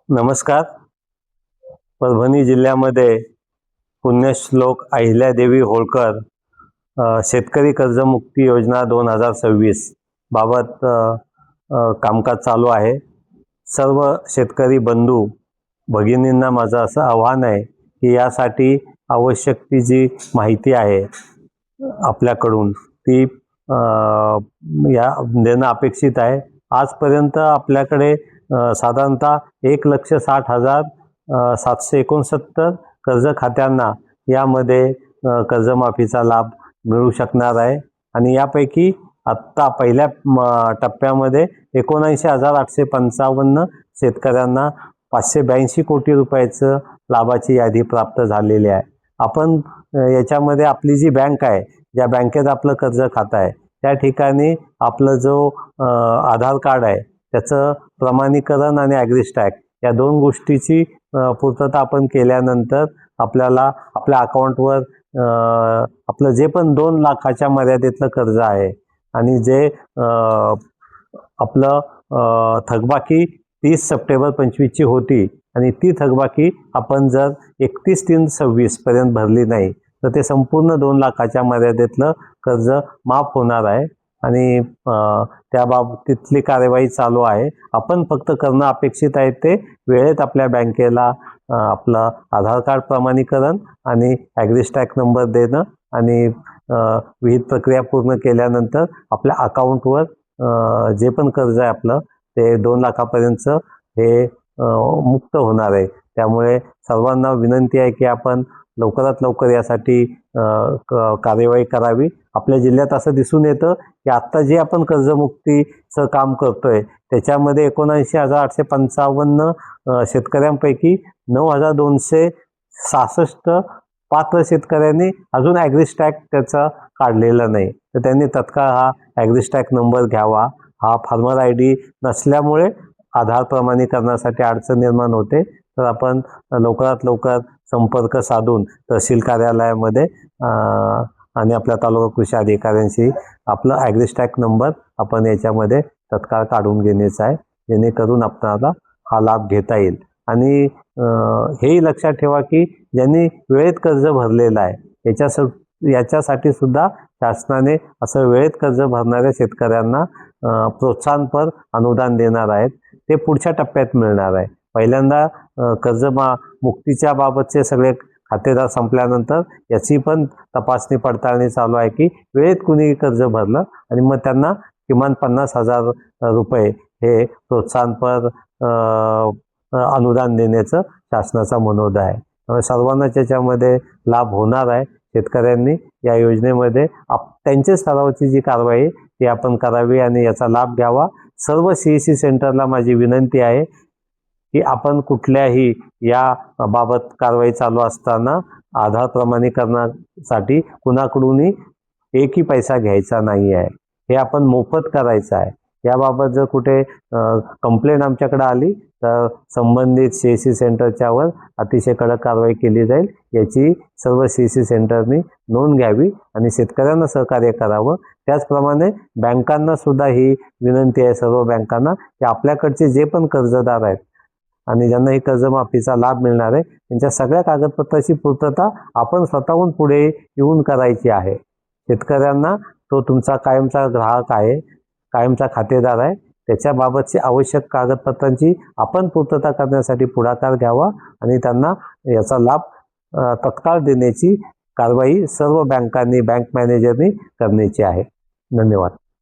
नमस्कार. परभणी जिल्ह्यामध्ये पुण्यश्लोक अहिल्यादेवी होळकर शेतकरी कर्जमुक्ती योजना 2026 बाबत कामकाज चालू आहे. सर्व शेतकरी बंधू भगिनींना माझं असं आव्हान आहे की यासाठी आवश्यक ती जी माहिती आहे आपल्याकडून ती या देणं अपेक्षित आहे. आजपर्यंत आपल्याकडे साधारणतः 1,60,769 कर्ज खात्यांना यामध्ये कर्जमाफीचा लाभ मिळू शकणार आहे. आणि यापैकी आत्ता पहिल्या टप्प्यामध्ये 79,855 शेतकऱ्यांना 582 कोटी रुपयाचं लाभाची यादी प्राप्त झालेली आहे. आपण याच्यामध्ये आपली जी बँक आहे, ज्या बँकेत आपलं कर्ज खातं आहे त्या ठिकाणी आपलं जो आधार कार्ड आहे त्याचं प्रमाणीकरण आणि ॲग्रीस्टॅग या दोन गोष्टीची पूर्तता आपण केल्यानंतर आपल्याला आपल्या अकाउंटवर आपलं जे पण 2 लाखाच्या मर्यादेतलं कर्ज आहे आणि जे आपलं थकबाकी 30 सप्टेंबर 25 ची होती आणि ती थकबाकी आपण जर 31/3/26 पर्यंत भरली नाही तर ते संपूर्ण 2 लाखाच्या मर्यादेतलं कर्ज माफ होणार आहे. आणि त्याबाबतीतली कार्यवाही चालू आहे. आपण फक्त करणं अपेक्षित आहे ते वेळेत आपल्या बँकेला आपलं आधार कार्ड प्रमाणीकरण आणि ॲग्रीस्टॅग नंबर देणं आणि विहित प्रक्रिया पूर्ण केल्यानंतर आपल्या अकाउंटवर जे पण कर्ज आहे आपलं ते 2 लाखापर्यंतचं हे मुक्त होणार आहे. त्यामुळे सर्वांना विनंती आहे की आपण लवकरात लवकर यासाठी कार्यवाही करावी. आपल्या जिल्ह्यात असं दिसून येतं की आत्ता जे आपण कर्जमुक्तीचं काम करतोय त्याच्यामध्ये 79,855 शेतकऱ्यांपैकी 9,266 पात्र शेतकऱ्यांनी अजून ॲग्रीस्टॅग त्याचा काढलेला नाही. तर त्यांनी तत्काळ हा ॲग्रीस्टॅग नंबर घ्यावा. हा फार्मर ID नसल्यामुळे आधार प्रमाणीकरणासाठी अडचण निर्माण होते. तर आपण लवकरात लवकर संपर्क साधून तहसील कार्यालयामध्ये आणि आपल्या तालुका कृषी अधिकाऱ्यांशी आपलं ॲग्रीस्टॅग नंबर आपण याच्यामध्ये तत्काळ काढून घेण्याचा आहे, जेणेकरून आपल्याला हा लाभ घेता येईल. आणि हेही लक्षात ठेवा की ज्यांनी वेळेत कर्ज भरलेलं आहे याच्यासाठी सुद्धा शासनाने असं वेळेत कर्ज भरणाऱ्या शेतकऱ्यांना प्रोत्साहनपर अनुदान देणार आहेत. ते पुढच्या टप्प्यात मिळणार आहे. पहिल्यांदा मुक्तीच्या बाबतचे सगळे खातेदार संपल्यानंतर याची पण तपासणी पडताळणी चालू आहे की वेळेत कुणी कर्ज भरलं आणि मग त्यांना किमान 50,000 रुपये हे प्रोत्साहनपर अनुदान देण्याचं शासनाचा मनोद आहे. त्यामुळे सर्वांनाच याच्यामध्ये लाभ होणार आहे. शेतकऱ्यांनी या योजनेमध्ये त्यांच्या स्तरावरची जी कारवाई ती आपण करावी आणि याचा लाभ घ्यावा. सर्व CSC सेंटरला माझी विनंती आहे की आपण कुठल्याही या बाबत कारवाई चालू असताना आधार प्रमाणीकरणासाठी कुणाकडूनही एकही पैसा घ्यायचा नाही आहे. हे आपण मोफत करायचं आहे. याबाबत जर कुठे कंप्लेंट आमच्याकडे आली तर संबंधित CSC सेंटरच्यावर अतिशय कडक कारवाई केली जाईल. याची सर्व CSC सेंटरनी नोंद घ्यावी आणि शेतकऱ्यांना सहकार्य करावं. त्याचप्रमाणे बँकांना सुद्धा ही विनंती आहे, सर्व बँकांना, की आपल्याकडचे जे पण कर्जदार आहेत आणि ज्यांना ही कर्जमाफीचा लाभ मिळणार आहे त्यांच्या सगळ्या कागदपत्राची पूर्तता आपण स्वतःहून पुढे येऊन करायची आहे. शेतकऱ्यांना तो तुमचा कायमचा ग्राहक आहे, कायमचा खातेदार आहे, त्याच्याबाबतची आवश्यक कागदपत्रांची आपण पूर्तता करण्यासाठी पुढाकार घ्यावा आणि त्यांना याचा लाभ तत्काळ देण्याची कारवाई सर्व बँकांनी, बँक मॅनेजरनी करण्याची आहे. धन्यवाद.